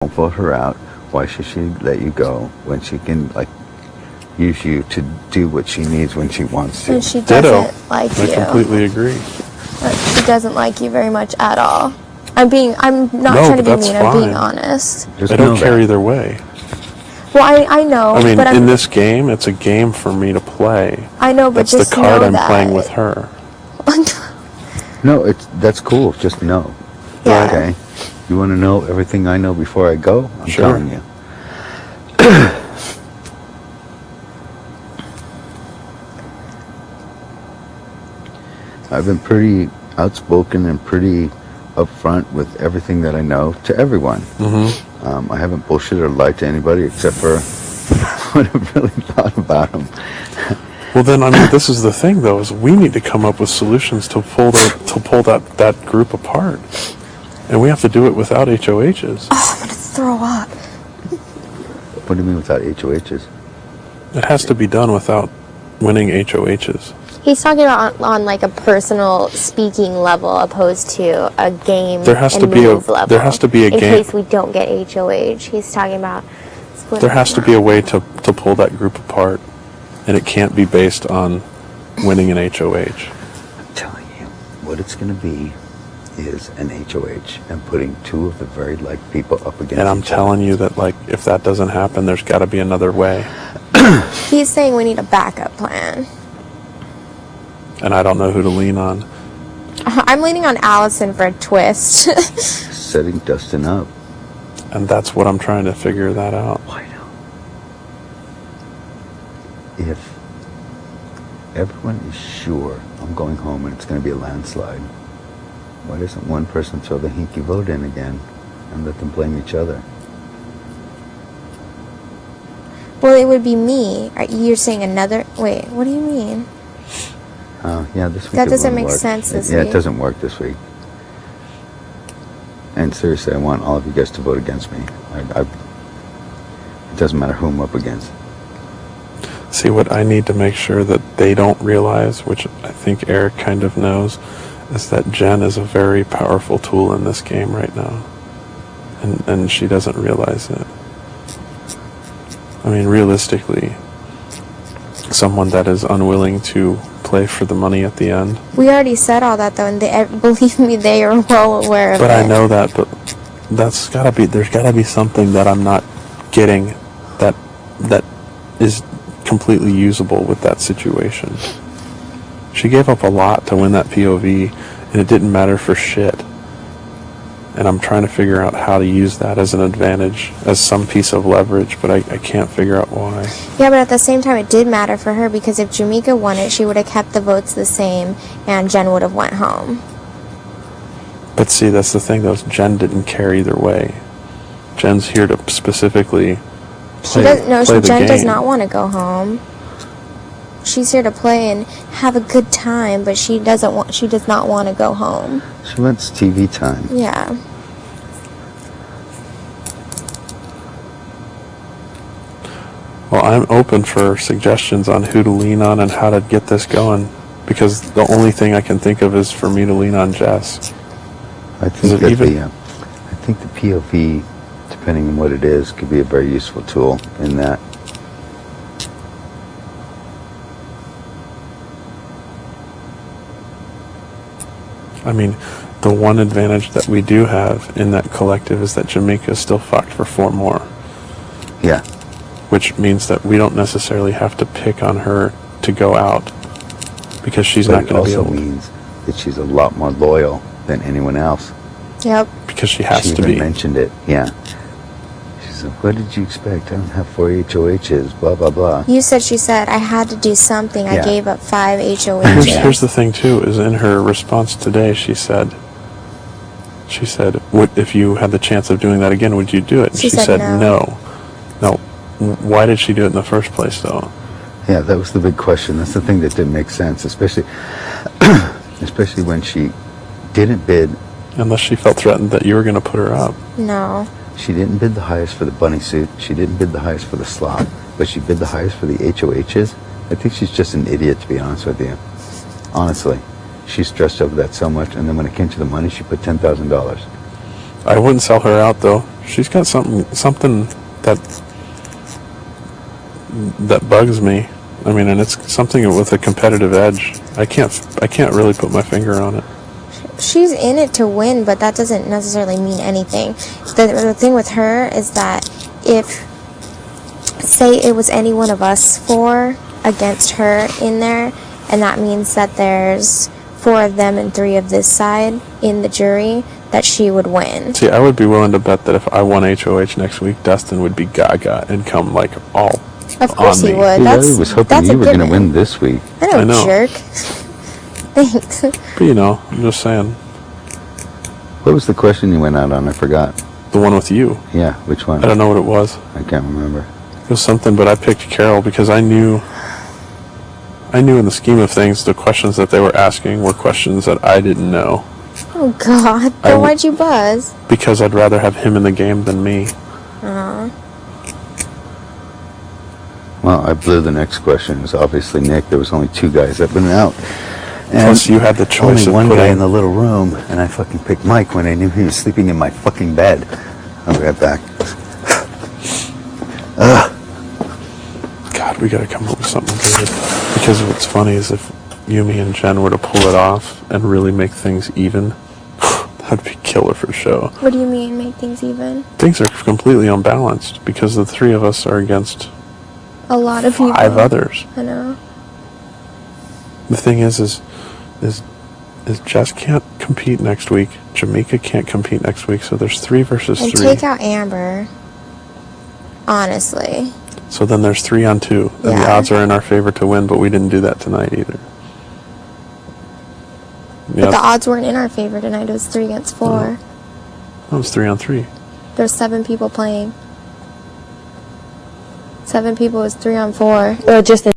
Don't vote her out. Why should she let you go when she can use you to do what she needs when she wants to? And she doesn't like you. I completely agree. She doesn't like you very much at all. I'm not trying to be mean. I'm being honest. They don't care either way. Well, I know. I mean, in this game, it's a game for me to play. I know, but that's just the card know I'm that. playing with her. No, that's cool. Just know. Yeah. Okay. You want to know everything I know before I go? I'm telling you. I've been pretty outspoken and pretty upfront with everything that I know to everyone. I haven't bullshitted or lied to anybody except for what I've really thought about them. Well, then, I mean, this is the thing, though, is we need to come up with solutions to pull that group apart. And we have to do it without HOHs. Oh, I'm going to throw up. What do you mean without HOHs? It has to be done without winning HOHs. He's talking about on like a personal speaking level opposed to a game There has to be level. There has to be a game. In case we don't get HOH. He's talking about splitting. There has to be a way to pull that group apart. And it can't be based on winning an HOH. I'm telling you, what it's going to be is an HOH and putting two of the very liked people up against each other. And I'm telling you that, if that doesn't happen, there's got to be another way. He's saying we need a backup plan. And I don't know who to lean on. I'm leaning on Allison for a twist. Setting Dustin up. And that's what I'm trying to figure that out. Why not? If everyone is sure I'm going home and it's going to be a landslide, why doesn't one person throw the hinky vote in again and let them blame each other? Well, it would be me. You're saying another... Wait, what do you mean? Yeah, this week that it doesn't won't make work. sense this Yeah, week. it doesn't work this week. And seriously, I want all of you guys to vote against me. It doesn't matter who I'm up against. See, what I need to make sure that they don't realize, which I think Eric kind of knows, is that Jen is a very powerful tool in this game right now. And she doesn't realize it. I mean, realistically, someone that is unwilling to play for the money at the end. We already said all that, though, and believe me, they are well aware of it. But I know that, but there's gotta be something that I'm not getting that is completely usable with that situation. She gave up a lot to win that POV, and it didn't matter for shit. And I'm trying to figure out how to use that as an advantage, as some piece of leverage, but I can't figure out why. Yeah, but at the same time, it did matter for her, because if Jamaica won it, she would have kept the votes the same, and Jen would have went home. But see, that's the thing, though. Jen didn't care either way. Jen's here to specifically play the Jen game. does not want to go home. She's here to play and have a good time, but she does not want to go home. She wants TV time. Yeah. Well, I'm open for suggestions on who to lean on and how to get this going, because the only thing I can think of is for me to lean on Jess. I think the POV, depending on what it is, could be a very useful tool in that. I mean, the one advantage that we do have in that collective is that Jamaica is still fucked for 4 more. Yeah. Which means that we don't necessarily have to pick on her to go out, because she's not going to be able to. It also means that she's a lot more loyal than anyone else. Yep. Because she has to be. She be. mentioned it, yeah. She said, what did you expect? I don't have 4 HOHs, blah, blah, blah. She said, I had to do something. Yeah. I gave up 5 HOHs. Here's the thing, too, is in her response today, she said, what, if you had the chance of doing that again, would you do it? And she said no. No. Why did she do it in the first place, though? Yeah, that was the big question. That's the thing that didn't make sense, especially when she didn't bid. Unless she felt threatened that you were going to put her up. No. She didn't bid the highest for the bunny suit. She didn't bid the highest for the slot, but she bid the highest for the HOHs. I think she's just an idiot, to be honest with you. Honestly. She stressed over that so much, and then when it came to the money, she put $10,000. I wouldn't sell her out, though. She's got something that bugs me. I mean, and it's something with a competitive edge. I can't really put my finger on it. She's in it to win, but that doesn't necessarily mean anything. The thing with her is that if, say it was any one of us 4 against her in there, and that means that there's 4 of them and 3 of this side in the jury, that she would win. See, I would be willing to bet that if I won HOH next week, Dustin would be gaga and come like all Of course on he me. would. Dude, I That's was hoping that's a you were going to given. win this week. I know, I know. jerk. Thanks. But you know, I'm just saying. What was the question you went out on? I forgot. The one with you. Yeah, which one? I don't know what it was. I can't remember. It was something, but I picked Carol because I knew in the scheme of things, the questions that they were asking were questions that I didn't know. Oh God! Then why'd you buzz? Because I'd rather have him in the game than me. Well, I blew the next question. It was obviously Nick. There was only 2 guys that went out. And Plus, you had the choice only of one guy putting- in the little room, and I fucking picked Mike when I knew he was sleeping in my fucking bed. I'll be right back. God, we gotta come up with something good. Because what's funny is if Yumi and Jen were to pull it off and really make things even, that'd be killer for show. What do you mean, make things even? Things are completely unbalanced because the 3 of us are against A lot of people. 5 others. I know. The thing is Jess can't compete next week. Jamaica can't compete next week, so there's 3 versus And 3. take out Amber. Honestly. So then there's 3 on 2, and the Yeah. odds are in our favor to win, but we didn't do that tonight either. But the odds weren't in our favor tonight. It was 3 against 4. That was 3 on 3. There's 7 people playing. 7 people is 3 on 4. Well, just